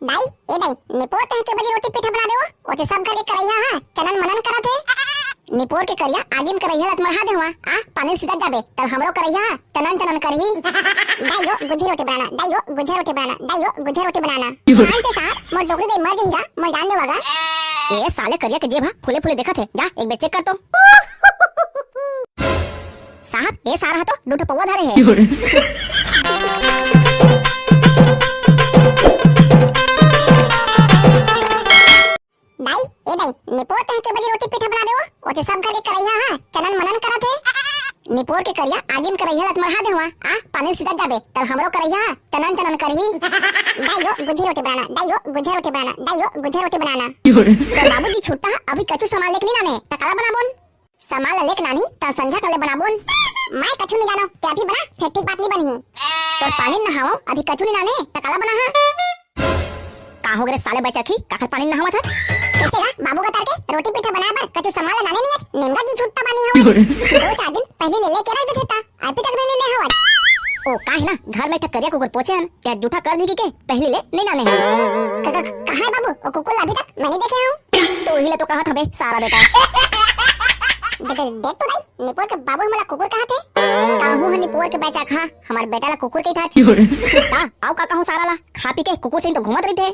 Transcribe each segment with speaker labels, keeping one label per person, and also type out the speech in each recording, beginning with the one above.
Speaker 1: दाई ए दाई निपोर तह के बजे रोटी पीठा बनाबे हो ओते सब घर के करैया हां चलन मनन करत है निपोर के करिया आगे में करैया लत मरहा देवा आ पानी सीधा जाबे तब हमरो करैया चलन चलन करही दाईयो गुझी रोटी बनाना दाईयो गुझी रोटी बनाना दाईयो गुझी रोटी बनाना मान से साहब मोर डोकरी दे मर जइगा मोर जान देवागा ए साले करिया के जेब फूले फूले देखत है जा एक बेर चेक कर तो साहब ए सारा तो दूठो पौवा धरे है दाई ए दाई निपोर तह के बजे रोटी पीठा बनाबे हो ओते सब घर के करैया हां चलन मनन करत है निपोर के करिया आगे में करैया लत मरहा देवा आ पानी सीधा जाबे तब हमरो करैया चलन चलन करही दाईयो गुझी रोटी बनाना दाईयो गुझी रोटी बनाना दाईयो गुझी रोटी बनाना तो बाबूजी छुट्टा अभी कछु सामान लेके नहीं नाने त काला बनाबोन सामान लेके नानी त संझा कले बनाबोन मैं कछु नहीं जानो ते अभी बना फिर ठीक बात नहीं बनी तो पानी नहाओ अभी कछु नहीं नाने त काला बना हां का हो गरे साले बच्चा की काखर पानी नहावत है कैसे गा बाबू का करके रोटी पीठा बनाए बर कछु सामान लाने नहीं है निमगा जी छुट्टा पानी हो 2-4 दिन पहले ले लेके रख देते था अभी तक नहीं ले हवा ओ का है ना घर में टकरिया कुकर पहुंचे हैं क्या जूठा कर देगी के पहले ले नहीं लाने हैं कहां है बाबू ओ कुकुर अभी तक मैंने देखे हूं तो हिले तो कहा था बे सारा बेटा देख तो दाई निपोर के बाबू हमरा कुकुर कहा थे काहू है निपोर के बेचा खा हमार बेटा ला कुकुर के था ता आओ का कहूं सारा ला खा पी के कुकुर से तो घुमत रही थे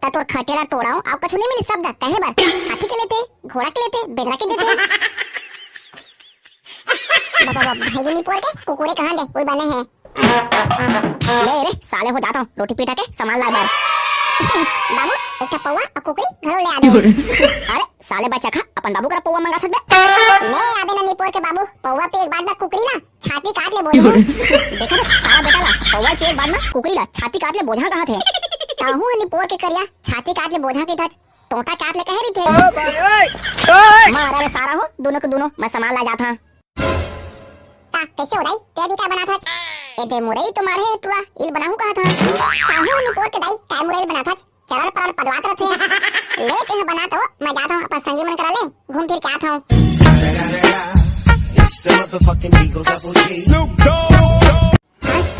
Speaker 1: ता तोर खटेरा तोड़ाऊं आप कछु नहीं मिली शब्द कहे बार हाथी के लेते घोड़ा के लेते बेदरा के देते बाबा भाई निपोर के कुकुरे कहां दे कोई बने हैं ले रे साले हो जाता हूं रोटी पीटा के सामान ला बार बाबू एक पौवा और कुकरी घरों ले आ दे अरे साले बच्चा खा अपन बाबू का पौवा मंगा सकबे ले आबे ना निपोर के बाबू पौवा पे एक बार ना कुकरी ला छाती काट ले बोल देखा तो सारा बेटा ला पौवा पे एक बार ना कुकरी ला छाती काट ले बोझा कहा थे काहू निपोर के करिया छाती काट ले बोझा के था टोटा काट ले कह रही थे ओ भाई ओए मारा रे सारा हो दोनों के दोनों मैं सामान ला जाता ता कैसे हो रही ते भी क्या बना था एते मुरई तुम्हारे टुरा इल बनाऊं कहा था काहू निपोर के दाई काय मुरई बना था चरण पर पदवात रहते लेते हैं बना तो मैं जाता हूं अपन संगी मन करा ले घूम फिर के आता हूं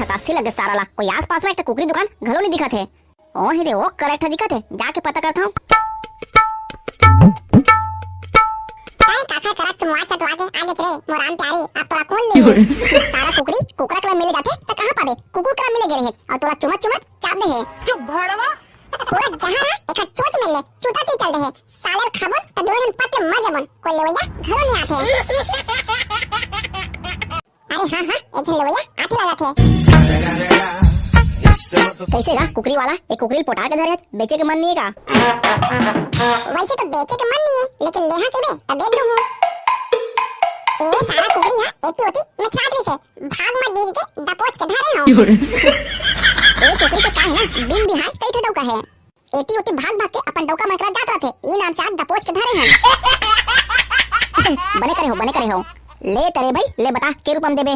Speaker 1: थकासी लगे सारा ला कोई आस पास में एक कुकरी दुकान घरों नहीं दिखा थे ओ ही रे ओ करेक्ट दिखा थे जाके पता करता हूं काय काका करा चुमवा चटवा के आ देख रे मोरान प्यारी आप तोरा कौन ले सारा कुकरी कुकरा कला मिल जाते त कहां पाबे कुकुर कला मिले गए है और तोरा चुमत चुमत चाप दे है चुप भड़वा पूरा जहां एक चोच में ले चूता के चल रहे साले खबर त दोनों पट मर जबन कोई लेवया घर नहीं आते अरे हां एक लेवया आते लगा थे कैसे गा कुकरी वाला एक कुकरी पोटा के धरे बेचे के मन नहीं है का वैसे तो बेचे के मन नहीं है लेकिन लेहा के बे तब बेच दूं ए सारा कुकरी हां एती होती मैं छात्री से भाग मत दीदी के दपोच के धरे हूं ए कुकरी के का है ना बिन बिहार कई ठो डौका है एती होती भाग भाग के अपन डौका मकरा जात रहे ई नाम से आज दपोच के धरे हैं बने करे हो ले तेरे भाई ले बता के रुपम देबे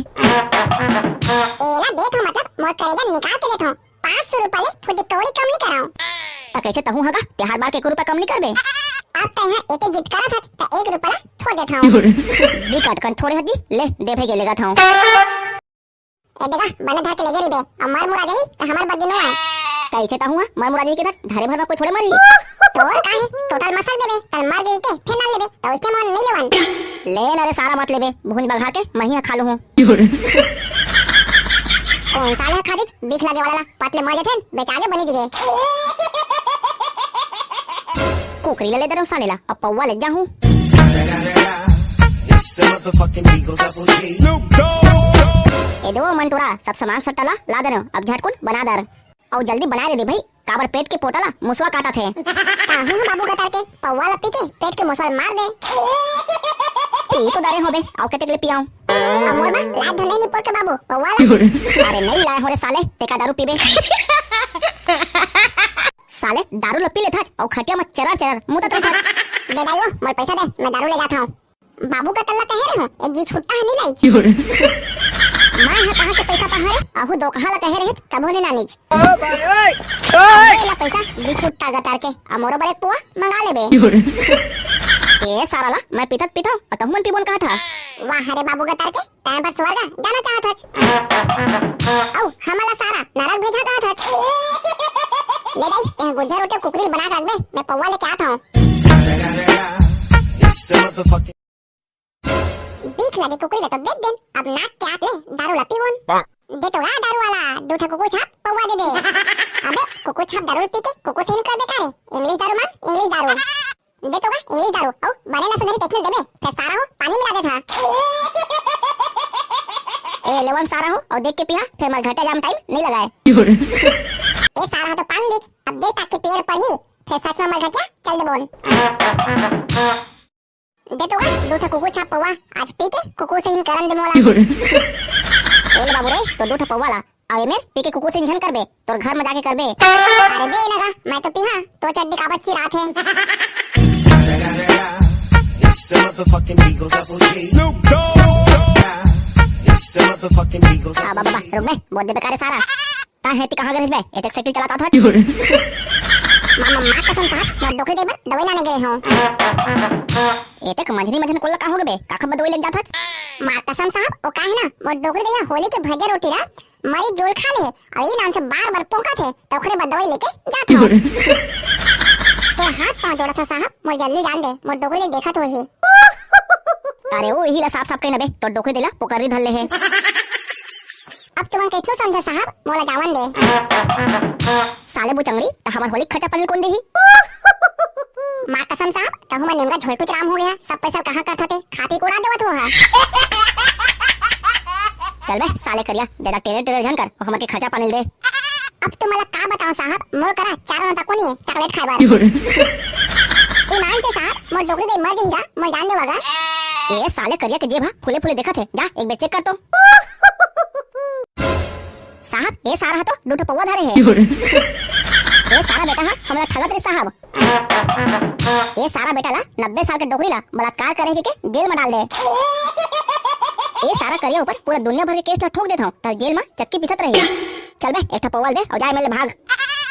Speaker 1: एला देत हो मतलब मोर करेगा निकाल के देत हो 500 रुपए ले फुटी कौड़ी कम नहीं कराऊं त कैसे तहु हगा ते हर बार के रुपया कम नहीं करबे अब त यहां एते जित करा था त 1 रुपया छोड़ देत हूं बी काट कर थोड़े हजी ले दे भाई के लेगा था ए देखा बने धर के ले गरीबे अब मर मुरा जाई त हमार बद दिन हुआ कैसे ता हुआ मर मुरा जाई के धारे भर में कोई थोड़े मरी तोर काहे टोटल मसल देबे त मर गई के फिर ना लेबे त उसके मन नहीं लेवन ले ना रे सारा मत लेबे भूंज बघा के महिया खा लूं कौन सा है खादिज बिख लगे वाला पतले मर जाते बेचारे बनी जगह कुकरी ले दरो साले ला अब पौवा ले जाऊं ए दो मंटूरा सब सामान सट्टाला ला देनो अब झटकुन बना दर और जल्दी बना दे भाई काबर पेट के पोटला मुसवा काटा थे काहू बाबू का के पौवा ला पी के पेट के मुसवा मार दे पी तो दरे होबे आउ केते ले पियाऊं अमोर बा ला धले नि पोट के बाबू पौवा ला अरे नहीं लाए होरे साले तेका दारू पीबे साले दारू ल पी ले था और खटिया में चरर चरर मुंह तक था दे दाइयो मोर पैसा दे मैं दारू ले जाता हूं बाबू का तल्ला कह रहे हो एक जी छुट्टा है नहीं लाई मैं है कहां के पैसा पहाड़े आहू दो कहां ला कह रहे कबो नहीं नानीज ओ भाई ओए ला पैसा जी छुट्टा गतार के अमोरो बड़े पुआ मंगा लेबे ए सारा ला मैं पितत पिता और तुमन पीबोन कहा था वाह रे बाबू गतार के टाइम पर स्वर्ग जाना चाहत हच औ हमला सारा नरक भेजा कहा था ले दाई ए गुज्जा रोटी कुकरी बना के रख दे, मैं पौवा लेके आता हूँ। बीख लगे कुकरी ले तो बेच दे, अब नाक के आत ले दारू ला पीवन। दे तो गा दारू वाला, दूठा कुकु छाप पौवा दे दे। अबे कुकु छाप दारू पी के कुकु से कर बेकार है, इंग्लिश दारू मान इंग्लिश दारू। दे तो गा इंग्लिश दारू, औ बनेला से धरी देखने देबे, फिर सारा हो पानी मिला दे था। ए लेवन सारा हो और देख के पिया, फिर मर घटा जाम टाइम नहीं लगाए। ए सारा तो पानी दे, अब दे ताकि पेड़ पर ही, फिर सच में मर घटा चल दे बोल। दे तो गा दूठा कुकु छाप पौवा, आज पी के कुकु से ही करन दे मोला। ए बाबू रे तो दूठा पौवा ला, आवे मेर पी के कुकु से इंजन करबे, तोर घर में जाके करबे। अरे दे लगा, मैं तो पीहा, तो चड्डी का बच्ची रात है। बाबा रुक बे, बहुत दे बेकार है सारा। ता है ती कहां गए बे, एक साइकिल चलाता था। मामा मां कसम साहब, मैं डोके देबे दवाई लाने गए हूं। एते क मंझनी मंझन कोल्ला का हो गबे, का खबर दवाई लेके जात ह। मां कसम साहब ओ काहे ना, वो डोके देया होली के भजे रोटी ला मरी जोड़ खा ले, और ई नाम से बार-बार पोका थे, तो ओकरे बाद दवाई लेके जात हूं। तो हाथ पांव जोड़ा था साहब, मोर जल्दी जान दे, मोर डोके ले देखा तो ही। अरे वो यही ला साफ साफ कहीं न बे, तो डोके देला पोकरी धर ले है। अब तुम कैसे समझा साहब, मोला जावन दे। साले बुचंगड़ी तो हमार होली खचा पनीर कौन देही। मां कसम साहब तो हमार निमगा झोलटू चराम हो गया, सब पैसा कहां करता थे, खाती कोड़ा देवत हो हा। चल बे साले करिया, ज्यादा टेरे टेरे जन कर और हमके खचा पनीर दे। अब तुम मला का बताओ साहब, मोर करा चारों तक कोनी चॉकलेट खाए बार। ईमान से साहब मोर डोकरी दे मर जाएगा, मोर जान देवागा। ए साले करिया के जेब फूले फूले देखा थे, जा एक बार चेक कर तो। साहब ये सारा तो दूठा पौवा धारे है। ये सारा बेटा हा हमरा ठगत रे साहब। ये सारा बेटा ला 90 साल के डोकरी ला बलात्कार करे के जेल में डाल दे। ये सारा करिया ऊपर पूरा दुनिया भर के केस ला ठोक देता हूं, त जेल में चक्की पिसत रही। चल बे एक पौवा दे और जाए मेले भाग।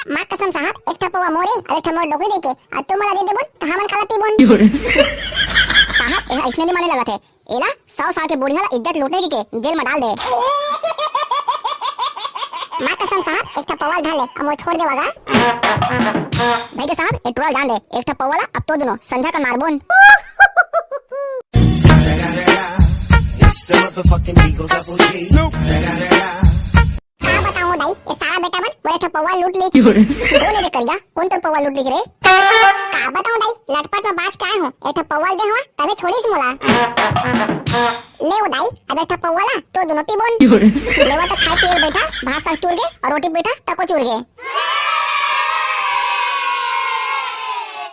Speaker 1: मां कसम साहब एक पौवा मोरे और एक मोर डोकरी दे के, और तुम मला दे दे बोल कहां मन खाला पी बोल। साहब ये इसने नहीं माने लगा थे, एला 100 साल के बुढ़िया ला इज्जत लूटने के जेल में डाल दे। मां कसम साहब एक पौवा धर ले, अब वो छोड़ देवागा। भाई के साहब एक टोला जान दे, एक पौवा ला अब तो दोनों संझा का मारबोन। बताऊं दाई ये सारा बेटा बन बोले पौवा लूट ली। बोले रे करिया कौन तो पौवा लूट ली रे। का बताऊं दाई लटपट में बाज के आए हूं, एक पौवा दे हुआ तबे छोड़ीस मोला। ले वो दाई अब एक पौवा ला तो दोनों पी बोन। लेवा तो खाए पिए बेटा भात साग चूर गए और रोटी बेटा तको चूर गए।